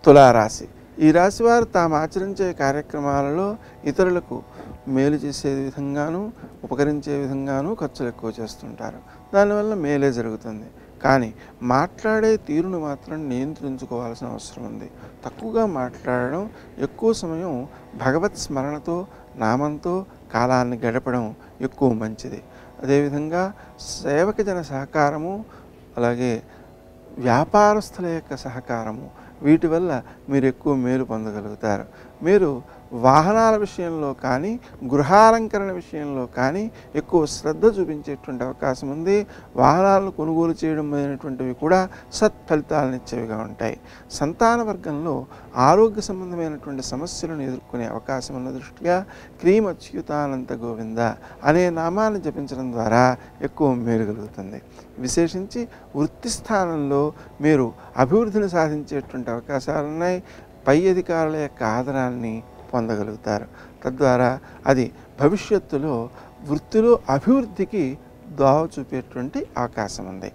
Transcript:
తులారాశి. ఈ రాశి వారు తాము ఆచరించే కార్యక్రమాలలో ఇతరులకు మేలు చేసే విధంగానూ ఉపకరించే విధంగానూ ఖర్చులు ఎక్కువ చేస్తుంటారు. దానివల్ల మేలే జరుగుతుంది. కానీ మాట్లాడే తీరును మాత్రం నియంత్రించుకోవాల్సిన అవసరం ఉంది. తక్కువగా మాట్లాడడం, ఎక్కువ సమయం భగవత్ స్మరణతో నామంతో కాలాన్ని గడపడం ఎక్కువ మంచిది. అదేవిధంగా సేవక జన సహకారము, అలాగే వ్యాపారస్తుల యొక్క సహకారము, వీటి వల్ల మీరు ఎక్కువ మేలు పొందగలుగుతారు. మీరు వాహనాల విషయంలో కానీ గృహాలంకరణ విషయంలో కానీ ఎక్కువ శ్రద్ధ చూపించేటువంటి అవకాశం ఉంది. వాహనాలను కొనుగోలు చేయడం అనేటువంటివి కూడా సత్ఫలితాలను ఇచ్చేవిగా ఉంటాయి. సంతాన వర్గంలో ఆరోగ్య సంబంధమైనటువంటి సమస్యలను ఎదుర్కొనే అవకాశం ఉన్న దృష్ట్యా క్రీమ్ అచ్యుతానంత గోవింద అనే నామాన్ని జపించడం ద్వారా ఎక్కువ మేలు కలుగుతుంది. విశేషించి వృత్తి స్థానంలో మీరు అభివృద్ధిని సాధించేటువంటి అవకాశాలున్నాయి. పై అధికారుల యొక్క ఆదరాన్ని పొందగలుగుతారు. తద్వారా అది భవిష్యత్తులో వృత్తిలో అభివృద్ధికి దోవ చూపేటువంటి అవకాశం ఉంది.